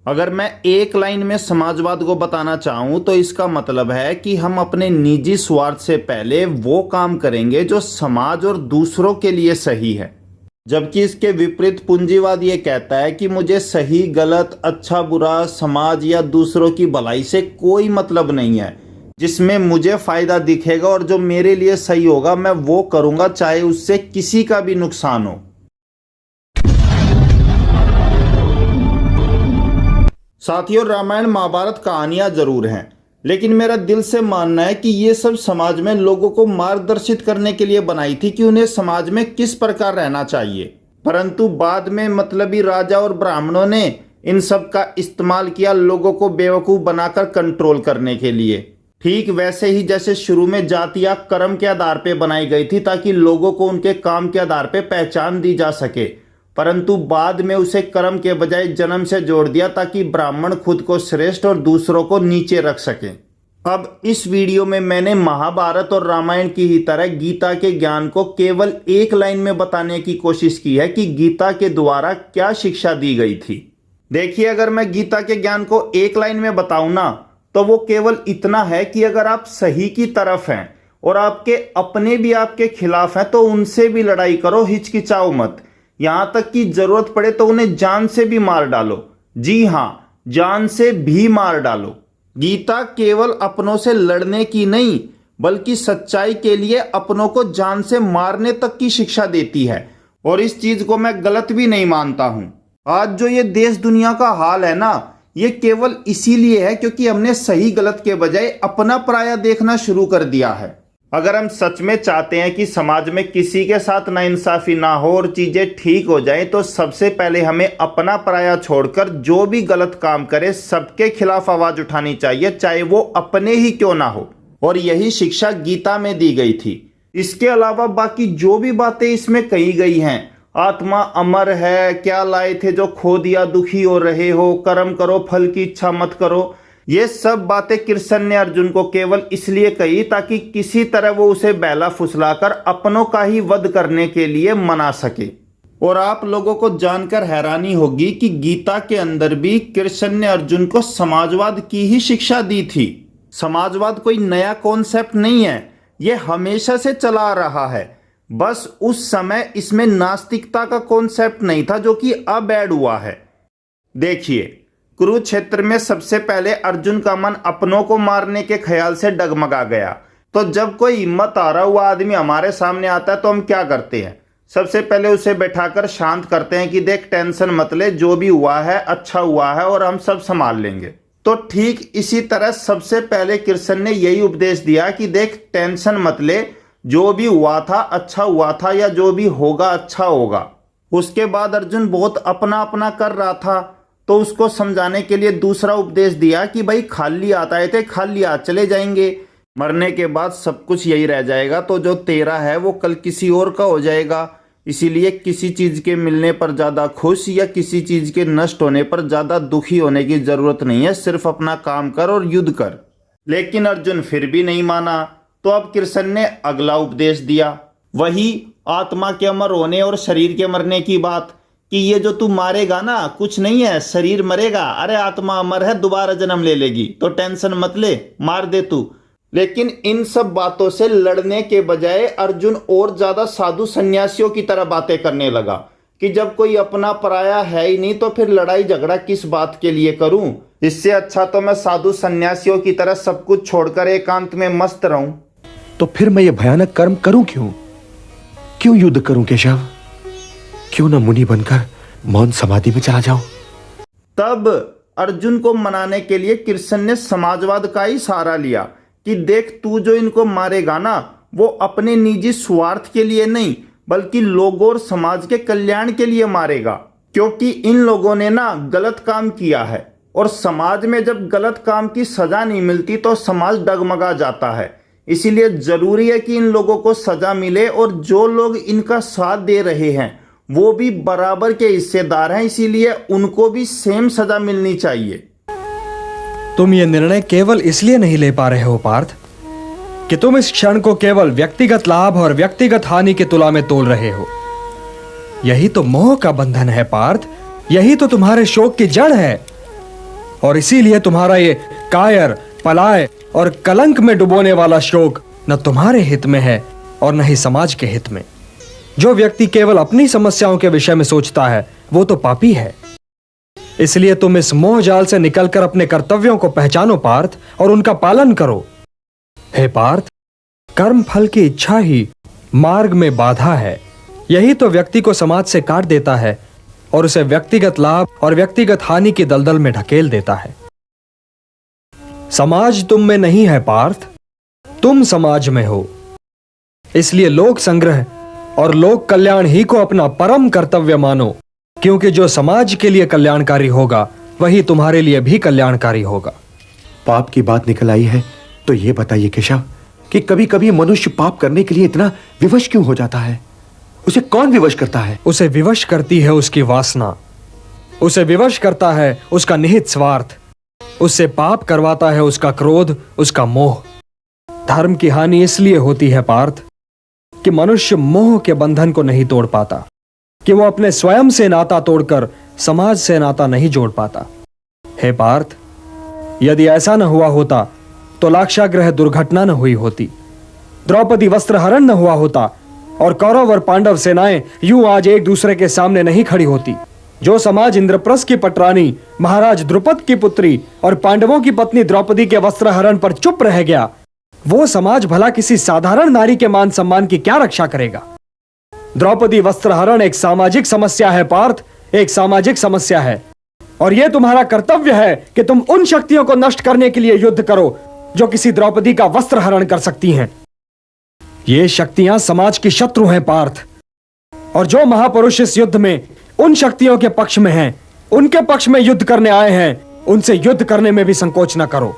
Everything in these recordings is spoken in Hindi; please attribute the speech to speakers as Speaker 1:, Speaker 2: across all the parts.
Speaker 1: अगर मैं एक लाइन में समाजवाद को बताना चाहूं तो इसका मतलब है कि हम अपने निजी स्वार्थ से पहले वो काम करेंगे जो समाज और दूसरों के लिए सही है, जबकि इसके विपरीत पूंजीवाद ये कहता है कि मुझे सही गलत, अच्छा बुरा, समाज या दूसरों की भलाई से कोई मतलब नहीं है। जिसमें मुझे फायदा दिखेगा और जो मेरे लिए सही होगा मैं वो करूंगा, चाहे उससे किसी का भी नुकसान हो। साथियों, रामायण महाभारत कहानियां जरूर हैं, लेकिन मेरा दिल से मानना है कि ये सब समाज में लोगों को मार्गदर्शित करने के लिए बनाई थी कि उन्हें समाज में किस प्रकार रहना चाहिए। परंतु बाद में मतलबी राजा और ब्राह्मणों ने इन सब का इस्तेमाल किया लोगों को बेवकूफ़ बनाकर कंट्रोल करने के लिए। ठीक वैसे ही जैसे शुरू में जाति या कर्म के आधार पर बनाई गई थी ताकि लोगों को उनके काम के आधार पर पहचान दी जा सके, परंतु बाद में उसे कर्म के बजाय जन्म से जोड़ दिया ताकि ब्राह्मण खुद को श्रेष्ठ और दूसरों को नीचे रख सकें। अब इस वीडियो में मैंने महाभारत और रामायण की ही तरह गीता के ज्ञान को केवल एक लाइन में बताने की कोशिश की है कि गीता के द्वारा क्या शिक्षा दी गई थी। देखिए, अगर मैं गीता के ज्ञान को एक लाइन में बताऊं ना, तो वो केवल इतना है कि अगर आप सही की तरफ हैं और आपके अपने भी आपके खिलाफ हैं तो उनसे भी लड़ाई करो, हिचकिचाओ मत। यहां तक कि जरूरत पड़े तो उन्हें जान से भी मार डालो। जी हां, जान से भी मार डालो। गीता केवल अपनों से लड़ने की नहीं, बल्कि सच्चाई के लिए अपनों को जान से मारने तक की शिक्षा देती है, और इस चीज को मैं गलत भी नहीं मानता हूं। आज जो ये देश दुनिया का हाल है ना, ये केवल इसीलिए है क्योंकि हमने सही गलत के बजाय अपना पराया देखना शुरू कर दिया है। अगर हम सच में चाहते हैं कि समाज में किसी के साथ नाइंसाफी ना हो और चीजें ठीक हो जाएं, तो सबसे पहले हमें अपना पराया छोड़कर जो भी गलत काम करे सबके खिलाफ आवाज उठानी चाहिए, चाहे वो अपने ही क्यों ना हो। और यही शिक्षा गीता में दी गई थी। इसके अलावा बाकी जो भी बातें इसमें कही गई हैं, आत्मा अमर है, क्या लाए थे जो खो दिया, दुखी हो रहे हो, कर्म करो फल की इच्छा मत करो, ये सब बातें कृष्ण ने अर्जुन को केवल इसलिए कही ताकि किसी तरह वो उसे बहला फुसलाकर अपनों का ही वध करने के लिए मना सके। और आप लोगों को जानकर हैरानी होगी कि गीता के अंदर भी कृष्ण ने अर्जुन को समाजवाद की ही शिक्षा दी थी। समाजवाद कोई नया कॉन्सेप्ट नहीं है, ये हमेशा से चला आ रहा है। बस उस समय इसमें नास्तिकता का कॉन्सेप्ट नहीं था, जो कि अब ऐड हुआ है। देखिए, कुरुक्षेत्र में सबसे पहले अर्जुन का मन अपनों को मारने के ख्याल से डगमगा गया। तो जब कोई हिम्मत हारा हुआ आदमी हमारे सामने आता है तो हम क्या करते हैं? सबसे पहले उसे बैठाकर शांत करते हैं कि देख, टेंशन मत ले, जो भी हुआ है अच्छा हुआ है और हम सब संभाल लेंगे। तो ठीक इसी तरह सबसे पहले कृष्ण ने यही उपदेश दिया कि देख, टेंशन मत ले, जो भी हुआ था अच्छा हुआ था, या जो भी होगा अच्छा होगा। उसके बाद अर्जुन बहुत अपना अपना कर रहा था, तो उसको समझाने के लिए दूसरा उपदेश दिया कि भाई, खाली हाथ आए थे, खाली हाथ चले जाएंगे, मरने के बाद सब कुछ यही रह जाएगा, तो जो तेरा है वो कल किसी और का हो जाएगा। इसीलिए किसी चीज के मिलने पर ज्यादा खुश या किसी चीज के नष्ट होने पर ज्यादा दुखी होने की जरूरत नहीं है, सिर्फ अपना काम कर और युद्ध कर। लेकिन अर्जुन फिर भी नहीं माना, तो अब कृष्ण ने अगला उपदेश दिया, वही आत्मा के अमर होने और शरीर के मरने की बात, कि ये जो तू मारेगा ना, कुछ नहीं है, शरीर मरेगा, अरे आत्मा अमर है, दोबारा जन्म ले लेगी, तो टेंशन मत ले, मार दे तू। लेकिन इन सब बातों से लड़ने के बजाय अर्जुन और ज्यादा साधु सन्यासियों की तरह बातें करने लगा कि जब कोई अपना पराया है ही नहीं तो फिर लड़ाई झगड़ा किस बात के लिए करूं, इससे अच्छा तो मैं साधु सन्यासियों की तरह सब कुछ छोड़कर एकांत में मस्त रहूं।
Speaker 2: तो फिर मैं ये भयानक कर्म करूं क्यों युद्ध करूं केशव? क्यों ना मुनि बनकर मौन समाधि में चला जाऊं?
Speaker 1: तब अर्जुन को मनाने के लिए कृष्ण ने समाजवाद का ही सहारा लिया कि देख, तू जो इनको मारेगा ना, वो अपने निजी स्वार्थ के लिए नहीं बल्कि लोगों और समाज के कल्याण के लिए मारेगा, क्योंकि इन लोगों ने ना गलत काम किया है, और समाज में जब गलत काम की सजा नहीं मिलती तो समाज डगमगा जाता है। इसीलिए जरूरी है कि इन लोगों को सजा मिले, और जो लोग इनका साथ दे रहे हैं वो भी बराबर के हिस्सेदार हैं, इसीलिए उनको भी सेम सजा मिलनी चाहिए।
Speaker 2: तुम ये निर्णय केवल इसलिए नहीं ले पा रहे हो पार्थ कि तुम इस क्षण को केवल व्यक्तिगत लाभ और व्यक्तिगत हानि के तुला में तोल रहे हो। यही तो मोह का बंधन है पार्थ, यही तो तुम्हारे शोक की जड़ है। और इसीलिए तुम्हारा ये कायर, पलाय और कलंक में डुबोने वाला शोक न तुम्हारे हित में है और न ही समाज के हित में। जो व्यक्ति केवल अपनी समस्याओं के विषय में सोचता है वो तो पापी है। इसलिए तुम इस मोह जाल से निकलकर अपने कर्तव्यों को पहचानो पार्थ, और उनका पालन करो। हे पार्थ, कर्म फल की इच्छा ही मार्ग में बाधा है। यही तो व्यक्ति को समाज से काट देता है और उसे व्यक्तिगत लाभ और व्यक्तिगत हानि की दलदल में ढकेल देता है। समाज तुम में नहीं है पार्थ, तुम समाज में हो। इसलिए लोक संग्रह और लोक कल्याण ही को अपना परम कर्तव्य मानो, क्योंकि जो समाज के लिए कल्याणकारी होगा वही तुम्हारे लिए भी कल्याणकारी होगा।
Speaker 3: पाप की बात निकल आई है तो ये बताइए केशव कि कभी कभी मनुष्य पाप करने के लिए इतना विवश क्यों हो जाता है? उसे कौन विवश करता है?
Speaker 2: उसे विवश करती है उसकी वासना, उसे विवश करता है उसका निहित स्वार्थ, उससे पाप करवाता है उसका क्रोध, उसका मोह। धर्म की हानि इसलिए होती है पार्थ कि मनुष्य मोह के बंधन को नहीं तोड़ पाता, कि वो अपने स्वयं से नाता तोड़कर समाज से नाता नहीं जोड़ पाता। हे पार्थ, यदि ऐसा न हुआ होता तो लाक्षागृह दुर्घटना न हुई होती, द्रौपदी वस्त्र हरण न हुआ होता और कौरव और पांडव सेनाएं यूं आज एक दूसरे के सामने नहीं खड़ी होती। जो समाज इंद्रप्रस्थ की पटरानी महाराज द्रुपद की पुत्री और पांडवों की पत्नी द्रौपदी के वस्त्र हरण पर चुप रह गया, वो समाज भला किसी साधारण नारी के मान सम्मान की क्या रक्षा करेगा? द्रौपदी वस्त्र हरण एक सामाजिक समस्या है पार्थ, एक सामाजिक समस्या है, और यह तुम्हारा कर्तव्य है कि तुम उन शक्तियों को नष्ट करने के लिए युद्ध करो जो किसी द्रौपदी का वस्त्र हरण कर सकती हैं। ये शक्तियां समाज की शत्रु हैं पार्थ, और जो महापुरुष इस युद्ध में उन शक्तियों के पक्ष में हैं, उनके पक्ष में युद्ध करने आए हैं, उनसे युद्ध करने में भी संकोच न करो।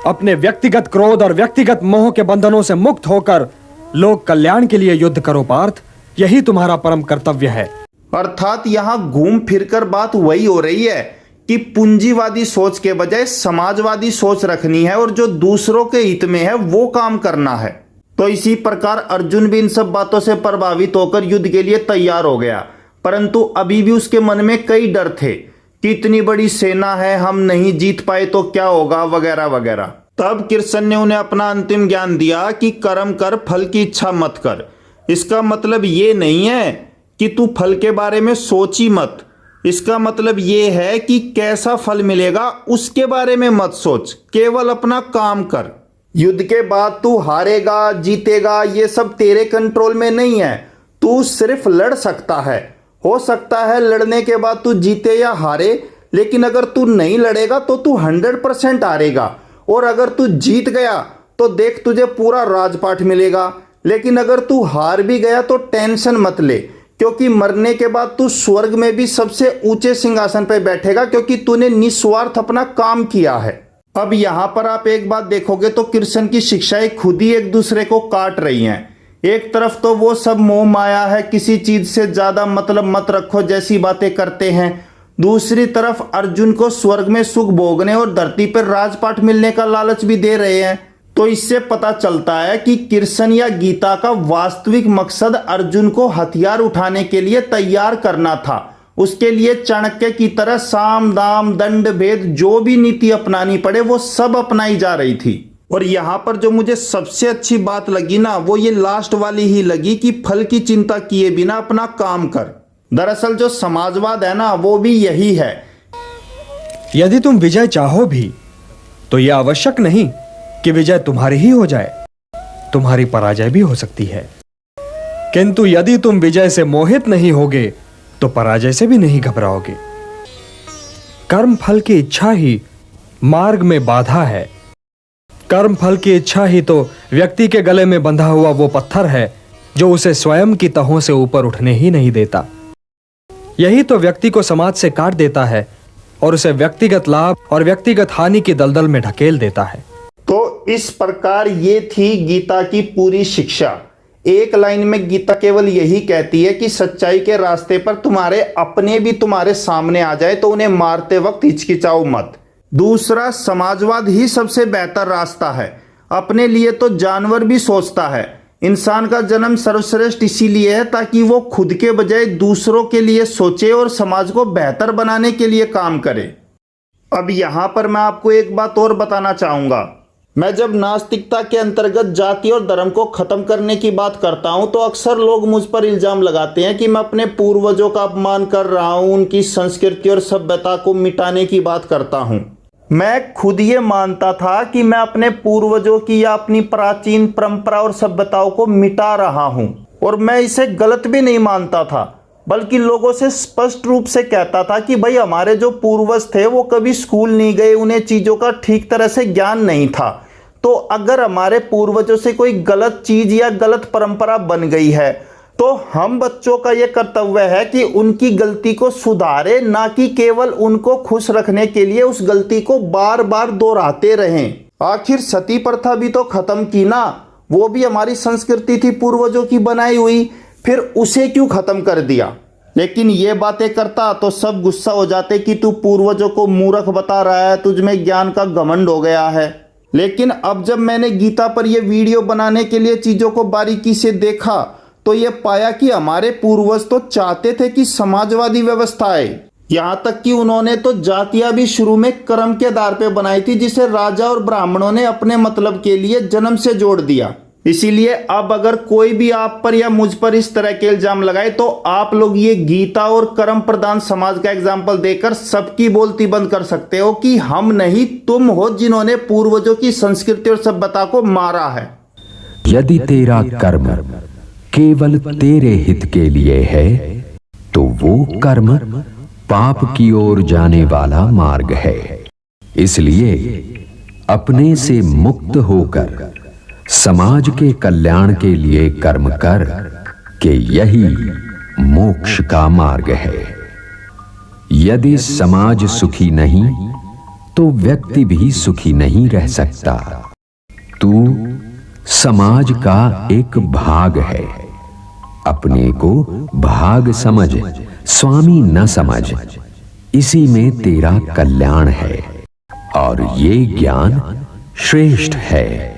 Speaker 2: अपने व्यक्तिगत क्रोध और व्यक्तिगत मोह के बंधनों से मुक्त होकर लोक कल्याण के लिए युद्ध करो पार्थ, यही तुम्हारा परम कर्तव्य है।
Speaker 1: अर्थात यहाँ घूम फिरकर बात वही हो रही है कि पूंजीवादी सोच के बजाय समाजवादी सोच रखनी है और जो दूसरों के हित में है वो काम करना है। तो इसी प्रकार अर्जुन भी इन सब बातों से प्रभावित होकर युद्ध के लिए तैयार हो गया, परंतु अभी भी उसके मन में कई डर थे कि इतनी बड़ी सेना है, हम नहीं जीत पाए तो क्या होगा, वगैरह वगैरह। तब कृष्ण ने उन्हें अपना अंतिम ज्ञान दिया कि कर्म कर, फल की इच्छा मत कर। इसका मतलब ये नहीं है कि तू फल के बारे में सोच ही मत, इसका मतलब ये है कि कैसा फल मिलेगा उसके बारे में मत सोच, केवल अपना काम कर। युद्ध के बाद तू हारेगा जीतेगा ये सब तेरे कंट्रोल में नहीं है, तू सिर्फ लड़ सकता है। हो सकता है लड़ने के बाद तू जीते या हारे, लेकिन अगर तू नहीं लड़ेगा तो तू 100% हारेगा, और अगर तू जीत गया तो देख तुझे पूरा राजपाट मिलेगा। लेकिन अगर तू हार भी गया तो टेंशन मत ले, क्योंकि मरने के बाद तू स्वर्ग में भी सबसे ऊंचे सिंहासन पर बैठेगा, क्योंकि तूने निस्वार्थ अपना काम किया है। अब यहाँ पर आप एक बात देखोगे तो कृष्ण की शिक्षाएं खुद ही एक दूसरे को काट रही हैं। एक तरफ तो वो सब मोह माया है, किसी चीज से ज्यादा मतलब मत रखो जैसी बातें करते हैं, दूसरी तरफ अर्जुन को स्वर्ग में सुख भोगने और धरती पर राजपाट मिलने का लालच भी दे रहे हैं। तो इससे पता चलता है कि कृष्ण या गीता का वास्तविक मकसद अर्जुन को हथियार उठाने के लिए तैयार करना था। उसके लिए चाणक्य की तरह साम दाम दंड भेद जो भी नीति अपनानी पड़े वो सब अपनाई जा रही थी। और यहाँ पर जो मुझे सबसे अच्छी बात लगी ना, वो ये लास्ट वाली ही लगी कि फल की चिंता किए बिना अपना काम कर। दरअसल जो समाजवाद है ना वो भी यही है।
Speaker 2: यदि तुम विजय चाहो भी तो यह आवश्यक नहीं कि विजय तुम्हारी ही हो जाए, तुम्हारी पराजय भी हो सकती है। किंतु यदि तुम विजय से मोहित नहीं होगे तो पराजय से भी नहीं घबराओगे। कर्म फल की इच्छा ही मार्ग में बाधा है। कर्म फल की इच्छा ही तो व्यक्ति के गले में बंधा हुआ वो पत्थर है जो उसे स्वयं की तहों से ऊपर उठने ही नहीं देता। यही तो व्यक्ति को समाज से काट देता है और उसे व्यक्तिगत लाभ और व्यक्तिगत हानि की दलदल में ढकेल देता है।
Speaker 1: तो इस प्रकार ये थी गीता की पूरी शिक्षा। एक लाइन में गीता केवल यही कहती है कि सच्चाई के रास्ते पर तुम्हारे अपने भी तुम्हारे सामने आ जाए तो उन्हें मारते वक्त हिचकिचाओ मत। दूसरा, समाजवाद ही सबसे बेहतर रास्ता है। अपने लिए तो जानवर भी सोचता है। इंसान का जन्म सर्वश्रेष्ठ इसीलिए है ताकि वो खुद के बजाय दूसरों के लिए सोचे और समाज को बेहतर बनाने के लिए काम करे। अब यहाँ पर मैं आपको एक बात और बताना चाहूँगा। मैं जब नास्तिकता के अंतर्गत जाति और धर्म को खत्म करने की बात करता हूँ तो अक्सर लोग मुझ पर इल्जाम लगाते हैं कि मैं अपने पूर्वजों का अपमान कर रहा हूँ, उनकी संस्कृति और सभ्यता को मिटाने की बात करता हूँ। मैं खुद ये मानता था कि मैं अपने पूर्वजों की या अपनी प्राचीन परंपरा और सभ्यताओं को मिटा रहा हूँ, और मैं इसे गलत भी नहीं मानता था, बल्कि लोगों से स्पष्ट रूप से कहता था कि भाई हमारे जो पूर्वज थे वो कभी स्कूल नहीं गए, उन्हें चीज़ों का ठीक तरह से ज्ञान नहीं था। तो अगर हमारे पूर्वजों से कोई गलत चीज़ या गलत परंपरा बन गई है तो हम बच्चों का यह कर्तव्य है कि उनकी गलती को सुधारें, ना कि केवल उनको खुश रखने के लिए उस गलती को बार बार दोहराते रहें। आखिर सती प्रथा भी तो खत्म की ना, वो भी हमारी संस्कृति थी पूर्वजों की बनाई हुई, फिर उसे क्यों खत्म कर दिया? लेकिन ये बातें करता तो सब गुस्सा हो जाते कि तू पूर्वजों को मूर्ख बता रहा है, तुझ में ज्ञान का घमंड हो गया है। लेकिन अब जब मैंने गीता पर यह वीडियो बनाने के लिए चीज़ों को बारीकी से देखा तो ये पाया कि हमारे पूर्वज तो चाहते थे कि समाजवादी व्यवस्था आए। यहाँ तक कि उन्होंने तो जातियां भी शुरू में कर्म के आधार पर बनाई थी, जिसे राजा और ब्राह्मणों ने अपने मतलब के लिए जन्म से जोड़ दिया। इसीलिए अब अगर कोई भी आप पर या मुझ पर इस तरह के इल्जाम लगाए तो आप लोग ये गीता और कर्म प्रधान समाज का एग्जाम्पल देकर सबकी बोलती बंद कर सकते हो कि हम नहीं तुम हो जिन्होंने पूर्वजों की संस्कृति और सभ्यता को मारा है।
Speaker 4: यदि तेरा कर्म केवल तेरे हित के लिए है तो वो कर्म पाप की ओर जाने वाला मार्ग है। इसलिए अपने से मुक्त होकर समाज के कल्याण के लिए कर्म कर कि यही मोक्ष का मार्ग है। यदि समाज सुखी नहीं तो व्यक्ति भी सुखी नहीं रह सकता। तू समाज का एक भाग है। अपने को भाग समझ, स्वामी न समझ। इसी में तेरा कल्याण है और ये ज्ञान श्रेष्ठ है।